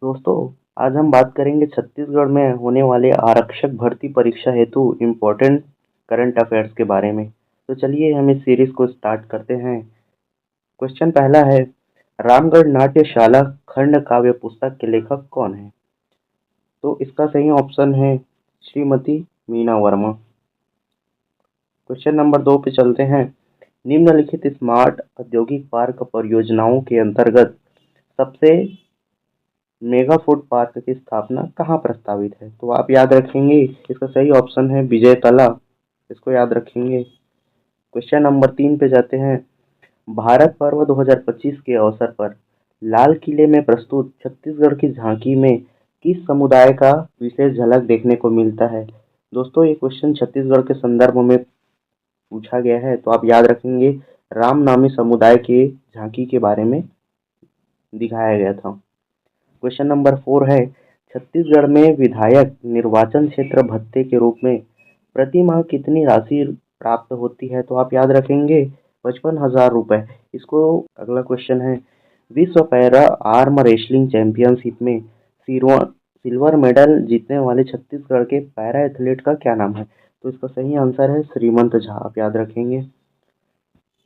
दोस्तों, आज हम बात करेंगे छत्तीसगढ़ में होने वाले आरक्षक भर्ती परीक्षा हेतु इम्पोर्टेंट करंट अफेयर्स के बारे में। तो चलिए हम इस सीरीज को स्टार्ट करते हैं। क्वेश्चन पहला है, रामगढ़ नाट्यशाला खंड काव्य पुस्तक के लेखक कौन है? तो इसका सही ऑप्शन है श्रीमती मीना वर्मा। क्वेश्चन नंबर 2 पे चलते हैं। निम्नलिखित स्मार्ट औद्योगिक पार्क परियोजनाओं के अंतर्गत सबसे मेगा फूड पार्क की स्थापना कहाँ प्रस्तावित है? तो आप याद रखेंगे इसका सही ऑप्शन है विजयतला। इसको याद रखेंगे। क्वेश्चन नंबर 3 पे जाते हैं। भारत पर्व 2025 के अवसर पर लाल किले में प्रस्तुत छत्तीसगढ़ की झांकी में किस समुदाय का विशेष झलक देखने को मिलता है? दोस्तों, ये क्वेश्चन छत्तीसगढ़ के संदर्भ में पूछा गया है, तो आप याद रखेंगे रामनामी समुदाय के झांकी के बारे में दिखाया गया था। क्वेश्चन नंबर 4 है, छत्तीसगढ़ में विधायक निर्वाचन क्षेत्र भत्ते के रूप में प्रति माह कितनी राशि प्राप्त होती है? तो आप याद रखेंगे 55,000 रुपये। इसको अगला क्वेश्चन है, विश्व पैरा आर्म रेसलिंग चैंपियनशिप में सिल्वर मेडल जीतने वाले छत्तीसगढ़ के पैरा एथलीट का क्या नाम है? तो इसका सही आंसर है श्रीमंत झा। आप याद रखेंगे।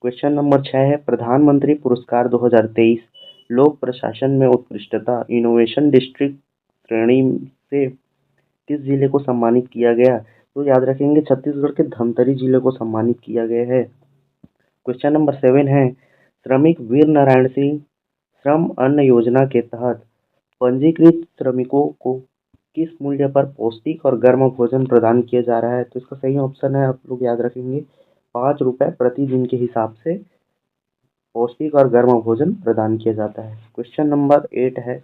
क्वेश्चन नंबर 6 है, प्रधानमंत्री पुरस्कार 2023 लोक प्रशासन में उत्कृष्टता इनोवेशन डिस्ट्रिक्ट श्रेणी से किस जिले को सम्मानित किया गया? तो याद रखेंगे छत्तीसगढ़ के धमतरी जिले को सम्मानित किया गया है। क्वेश्चन नंबर 7 है, श्रमिक वीर नारायण सिंह श्रम अन्न योजना के तहत पंजीकृत श्रमिकों को किस मूल्य पर पौष्टिक और गर्म भोजन प्रदान किया जा रहा है? तो इसका सही ऑप्शन है, आप लोग याद रखेंगे, 5 रुपये प्रति दिन के हिसाब से पौष्टिक और गर्म भोजन प्रदान किया जाता है। क्वेश्चन नंबर 8 है,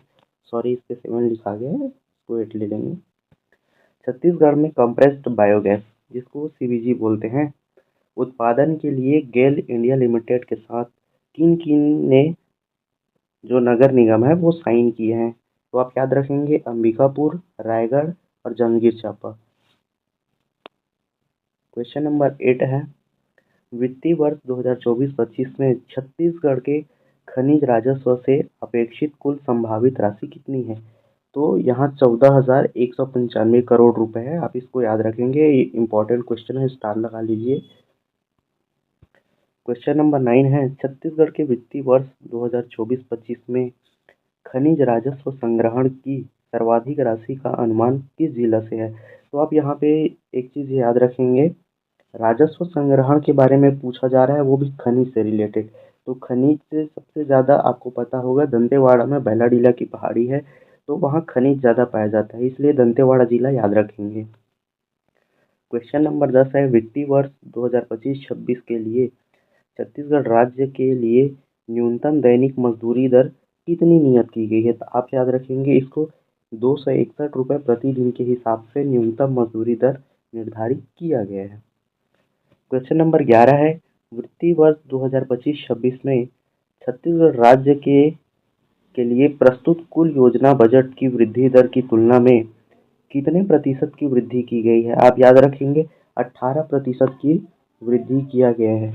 सॉरी इस पे 7 लिखा गया है, इसको 8 ले लेंगे। छत्तीसगढ़ में कंप्रेस्ड बायोगैस, जिसको सीबीजी बोलते हैं, उत्पादन के लिए गेल इंडिया लिमिटेड के साथ किन किन ने जो नगर निगम है वो साइन किए हैं? तो आप याद रखेंगे अंबिकापुर, रायगढ़ और जांजगीर चांपा। क्वेश्चन नंबर 8 है, वित्तीय वर्ष 2024-25 में छत्तीसगढ़ के खनिज राजस्व से अपेक्षित कुल संभावित राशि कितनी है? तो यहाँ 14,195 करोड़ रुपए है। आप इसको याद रखेंगे, ये इंपॉर्टेंट क्वेश्चन है, स्टार लगा लीजिए। क्वेश्चन नंबर 9 है, छत्तीसगढ़ के वित्तीय वर्ष 2024-25 में खनिज राजस्व संग्रहण की सर्वाधिक राशि का अनुमान किस जिला से है? तो आप यहाँ पे एक चीज़ याद रखेंगे, राजस्व संग्रहण के बारे में पूछा जा रहा है, वो भी खनिज से रिलेटेड। तो खनिज से सबसे ज़्यादा आपको पता होगा दंतेवाड़ा में बैलाडीला की पहाड़ी है, तो वहाँ खनिज ज़्यादा पाया जाता है, इसलिए दंतेवाड़ा जिला याद रखेंगे। क्वेश्चन नंबर 10 है, वित्तीय वर्ष 2025-26 के लिए छत्तीसगढ़ राज्य के लिए न्यूनतम दैनिक मजदूरी दर कितनी नियत की गई है? तो आप याद रखेंगे इसको 261 रुपये प्रति दिन के हिसाब से न्यूनतम मजदूरी दर निर्धारित किया गया है। क्वेश्चन नंबर 11 है, वित्तीय वर्ष 2025-26 में छत्तीसगढ़ राज्य के लिए प्रस्तुत कुल योजना बजट की वृद्धि दर की तुलना में कितने प्रतिशत की वृद्धि की गई है? आप याद रखेंगे 18% की वृद्धि किया गया है।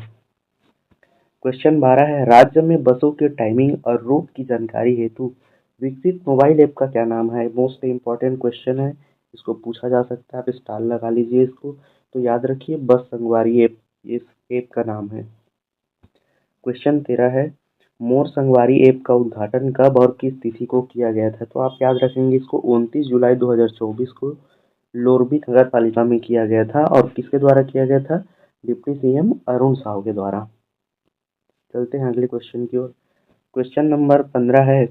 क्वेश्चन 12 है, राज्य में बसों के टाइमिंग और रूट की जानकारी हेतु विकसित मोबाइल ऐप का क्या नाम है? मोस्ट इम्पॉर्टेंट क्वेश्चन है, इसको पूछा जा सकता है, आप स्टार लगा लीजिए इसको। तो याद रखिए बस संगवारी ऐप इस ऐप का नाम है। क्वेश्चन 13 है, मोर संगवारी ऐप का उद्घाटन कब और किस तिथि को किया गया था? तो आप याद रखेंगे इसको 29 जुलाई 2024 को लोरबी नगर पालिका में किया गया था, और किसके द्वारा किया गया था? डिप्टी सीएम अरुण साव के द्वारा। चलते हैं अगले क्वेश्चन की ओर। क्वेश्चन नंबर 15 है,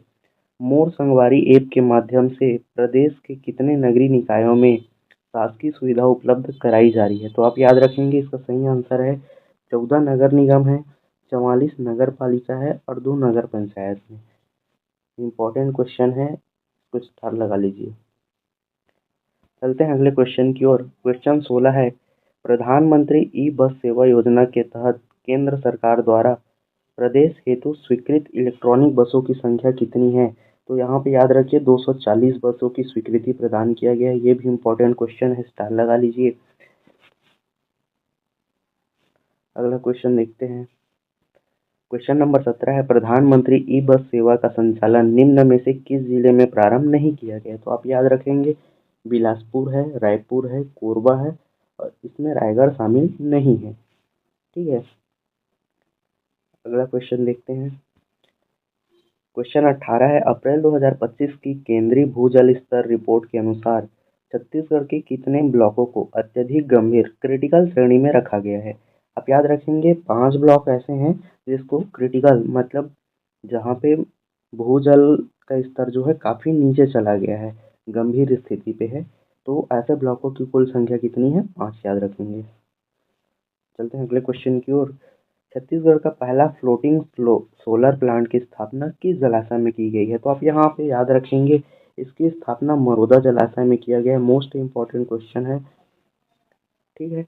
मोर संगवारी ऐप के माध्यम से प्रदेश के कितने नगरीय निकायों में शासकीय सुविधा उपलब्ध कराई जा रही है? तो आप याद रखेंगे इसका सही आंसर है 14 नगर निगम है, 44 नगर पालिका है और 2 नगर पंचायत है। इम्पोर्टेंट क्वेश्चन है, कुछ स्टार लगा लीजिए। चलते हैं अगले क्वेश्चन की ओर। क्वेश्चन 16 है, प्रधानमंत्री ई बस सेवा योजना के तहत केंद्र सरकार द्वारा प्रदेश हेतु स्वीकृत इलेक्ट्रॉनिक बसों की संख्या कितनी है? तो यहाँ पे याद रखिए 240 बसों की स्वीकृति प्रदान किया गया है। ये भी इम्पोर्टेंट क्वेश्चन है, स्टार लगा लीजिए। अगला क्वेश्चन देखते हैं। क्वेश्चन नंबर 17 है, प्रधानमंत्री ई बस सेवा का संचालन निम्न में से किस जिले में प्रारंभ नहीं किया गया? तो आप याद रखेंगे बिलासपुर है, रायपुर है, कोरबा है और इसमें रायगढ़ शामिल नहीं है। ठीक है, अगला क्वेश्चन देखते हैं। क्वेश्चन 18 है, अप्रैल 2025 की केंद्रीय भूजल स्तर रिपोर्ट के अनुसार छत्तीसगढ़ के कितने ब्लॉकों को अत्यधिक गंभीर क्रिटिकल श्रेणी में रखा गया है? आप याद रखेंगे 5 ब्लॉक ऐसे हैं जिसको क्रिटिकल मतलब जहाँ पे भूजल का स्तर जो है काफ़ी नीचे चला गया है, गंभीर स्थिति पे है। तो ऐसे ब्लॉकों की कुल संख्या कितनी है? 5 याद रखेंगे। चलते हैं अगले क्वेश्चन की ओर। छत्तीसगढ़ का पहला फ्लोटिंग सोलर प्लांट की स्थापना किस जलाशय में की गई है? तो आप यहाँ पे याद रखेंगे इसकी स्थापना मरोदा जलाशय में किया गया है। मोस्ट इम्पॉर्टेंट क्वेश्चन है। ठीक है,